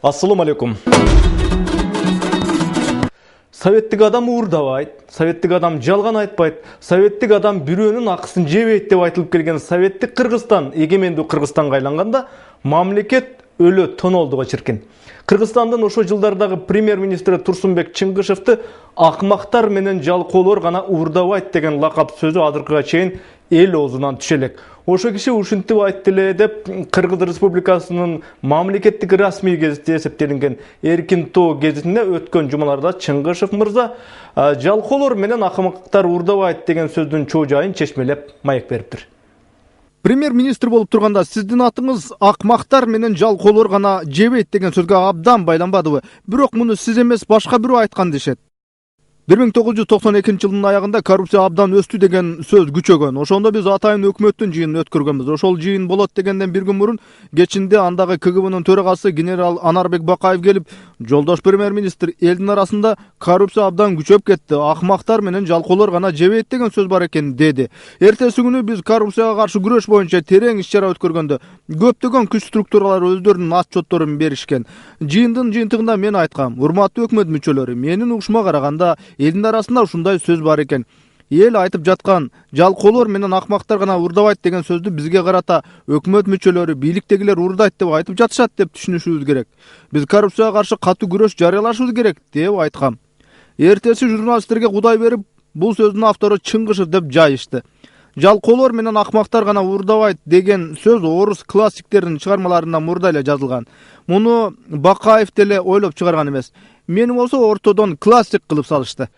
Ассаламу алейкум. Советтік адам уырдабайт, советтік адам жалған айтпайт, советтік адам бирөөнүн акысын жебейт деп айтылып келген советтік Кыргызстан, эгемендүү Кыргызстанга айланганда мамлекет өлө тонолдуга чиркен. Кыргызстандын ошо жылдардагы премьер-министри Турсунбек Чыңгышевди акмактар менен жалкоолор гана уурдабайт деген лакап сөзү азыркыга чейин эл оозунан түшө элек. Ошо киши ушинтип айтты эле деп Кыргыз Республикасынын мамлекеттик расмий гезити эсептелинген Эркин Тоо гезитине өткөн жумаларда Чыңгышев мырза жалкоолор менен акмактар уурдабайт деген сөздүн чоо жайын чечмелеп маек бериптир. Премьер-министр болуп турганда сиздин атыңыз акмактар менен жалкоолор гана жебейт деген сөзгө абдан байланбадыбы? Бирок муну сиз эмес башка бирөө айткан дешет. 1992 жылдын аягында коррупция абдан өстү деген сөз күчөгөн. Ошондо биз атайын өкмөттүн жыйынын өткөргөнбүз. Ошол жыйын болот дегенден бир күн мурун кечинде андагы КГБнын төрагасы генерал Анарбек Бакаев келип, жолдош премьер-министр, элдин арасында коррупция абдан күчөп кетти. Акмактар менен жалкоолор гана жебейт деген сөз бар экен деди. Эртеси күнү биз коррупцияга каршы күрөш боюнча терең иш-чара өткөргөндө көптөгөн күч структуралары өздөрүнүн отчетторун беришкен. Жыйындын жыйынтыгында мен айткам, урматтуу өкмөт мүчөлөрү, менин угушума караганда элдин арасында ушундай сөз бар экен. Эл айтып жаткан жалкоолор менен акмактар гана уурдабайт деген сөздү бизге карата өкмөт мүчөлөрү, бийликтегилер уурдайт деп айтып жатышат деп түшүнүшүбүз керек. Биз коррупцияга каршы катуу күрөш жарыялашыбыз керек деп айткам. Эртеси журналисттерге кудай берип, бул сөздүн автору Чыңгышев деп жайышты. Жалкоолор менен акмактар гана уурдабайт деген сөз орус классиктеринин чыгармаларында мурда эле жазылган. Муну Бакаев деле ойлоп чыгарган эмес. Мени болсо ортодон классик кылып салышты.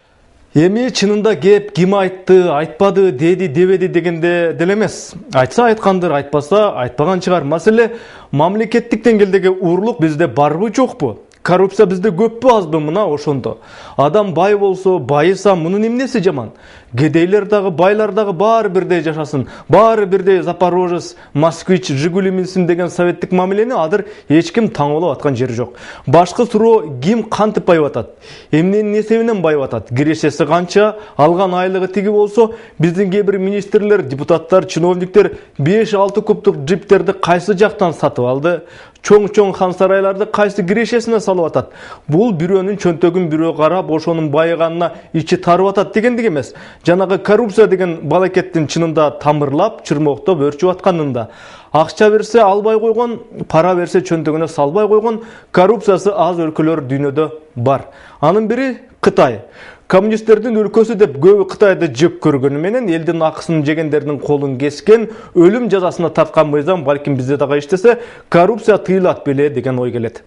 Эми чынында кеп ким айтты, айтпады, деди, дебеди дегенде деле эмес. Айтса айткандыр, айтпаса айтпаган чыгар. Маселе мамлекеттик деңгээлдеги уурлук бизде барбы, жокпу? Коррупция бизде көппү, азбы? Мына ошондо. Адам бай болсо, байыса мунун эмнеси жаман? Кедейлер дагы, байлар дагы баары бирдей жашасын. Баары бирдей Запорожец, Москвич, Жигули минсин деген советтик мамилени азыр эч ким таңоолоп аткан жери жок. Башкы суроо, ким кантип байып атат? Эмненин эсебинен байып атат? Кирешеси канча, алган айлыгы тиги болсо, биздин кээ бир министрлер, депутаттар, чиновниктер 5-6 кубтук джиптерди кайсы жактан сатып алды? Чоң-чоң хан сарайларды кайсы кирешесине салып атат? Бул бирөөнүн чөнтөгүн бирөө карап, ошонун байыганына ичи тарып атат дегендик эмес. Жанагы коррупция деген балакеттин чынында тамырлап, чырмоктоп өрчүп атканында. Акча берсе албай койгон, пара берсе чөнтөгүнө салбай койгон коррупциясы аз өлкөлөр дүйнөдө бар. Анын бири Кытай. Коммунисттердин өлкөсү деп көбү Кытайды жеп көргөнү менен элдин акысын жегендердин колун кескен, өлүм жазасына тарткан мыйзам балким бизде дагы иштесе, коррупция тыйылат беле деген ой келет.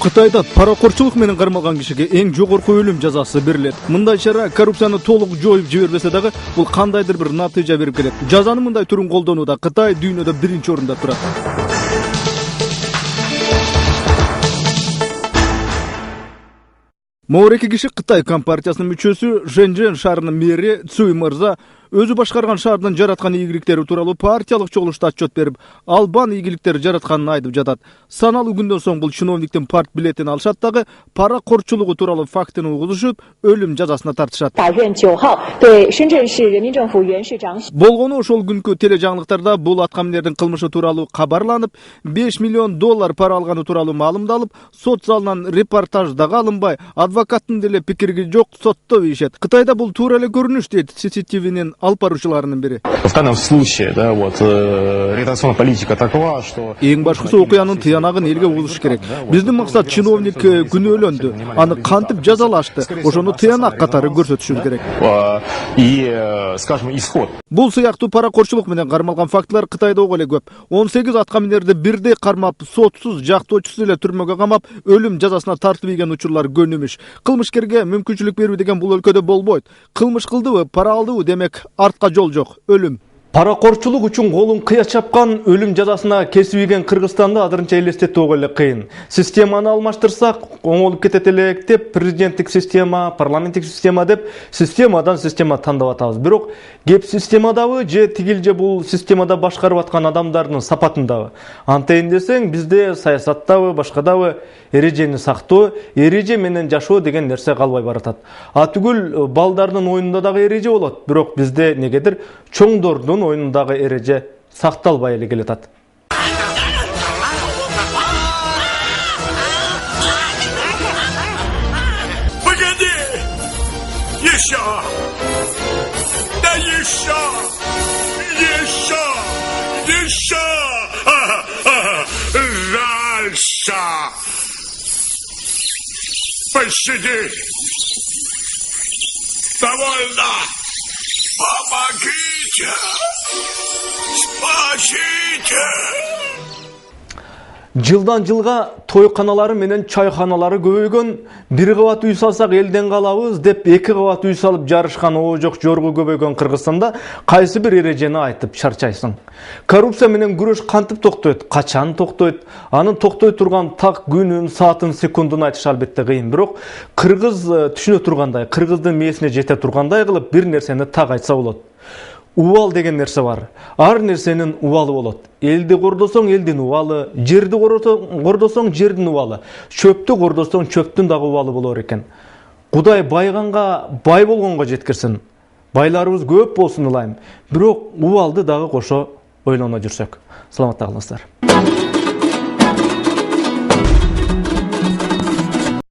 Кытайда паракорчулук менен кармалган кишиге эң жогорку өлүм жазасы берилет. Мындай чара коррупцияны толук жоюп жибербесе дагы, бул кандайдыр бир натыйжа берип келет. Жазанын мындай түрүн колдонууда Кытай дүйнөдө биринчи орунда турат. Моореки киши Кытай компартиясынын мүчөсү, Шэньчжэнь шаарынын мэри Цюй мырза өзү башкарган шаардын жараткан ийгиликтери тууралуу партиялык чогулушта отчет берип, албан ийгиликтер жаратканын айтып жатат. Саналуу күндөн соң бул чиновниктин парт билетин алышат дагы, паракорчулугу тууралуу фактыны угузушуп, өлүм жазасына тартышат. Болгону ошол күнкү тележаңылыктарда бул аткаминердин кылмышы тууралуу кабарланып, $5 миллион пара алганы тууралуу маалымдалып, сот залынан репортаж дагы алынбай, адвокаттын деле пикири жок, сотто ийишет. Кытайда бул туура эле көрүнүш дейт CCTVнин алып баруучуларынын бири. В данном случае, да, вот реакционная политика такова, что эң башкысы окуянын тыянагын элге угузуш керек. Биздин максат чиновник күнөөлөндү, аны кантип жазалашты, ошону тыянак катары көрсөтүшүбүз керек. И, скажем, исход. Бул сыяктуу паракорчулук менен кармалган фактылар Кытайда ого эле көп. 18 аткаминерди бирдей кармап, сотсуз, жактоочусуз эле түрмөгө камап, өлүм жазасына тартып ийген учурлар көнүмүш. Кылмышкерге мүмкүнчүлүк берүү деген бул өлкөдө болбойт. Кылмыш кылдыбы, пара алдыбы, демек артка жол жок, өлүм. Паракорчулук үчүн колун кыя чапкан, өлүм жазасына кесип ийген Кыргызстанда азырынча элестетүү ого эле кыйын. Системаны алмаштырсак, оңолуп кетет элек деп, президенттик система, парламенттик система деп, системадан система тандап атабыз. Бирок кеп системадабы же тигил же бул системада башкарып аткан адамдардын сапатындабы. Антейин десең, бизде саясаттабы, башкадабы эрежени сактоо, эреже менен жашоо деген нерсе калбай баратат. А түгүл балдардын оюнунда дагы эреже болот, бирок бизде негедир чоңдордун оюнундагы эреже сакталбай эле келатат. Еще! Еще! Еще! Дальше! Пощади! Довольно! Помогите! Спасите! Жылдан жылга тойканалары менен чайканалары көбөйгөн, бир кабат үй салсак элден калабыз деп эки кабат үй салып жарышкан оожок жоргу көбөйгөн Кыргызстанда кайсы бир эрежени айтып чарчайсың? Коррупция менен күрөш кантип токтойт, качан токтойт? Анын токтой турган так күнүн, саатын, секундун айтыш албетте кыйын. Бирок кыргыз түшүнө тургандай, кыргыздын мээсине жете тургандай кылып бир нерсени так айтса болот. Убал деген нерсе бар. Ар нерсенин убалы болот. Элди кордосоң элдин убалы, жерди кордосоң жердин убалы, чөптү кордосоң чөптүн дагы убалы болор экен. Кудай байганга, бай болгонго жеткирсин. Байларыбыз көп болсун ылайым. Бирок убалды дагы кошо ойлоно жүрсөк. Саламатта калыңыздар.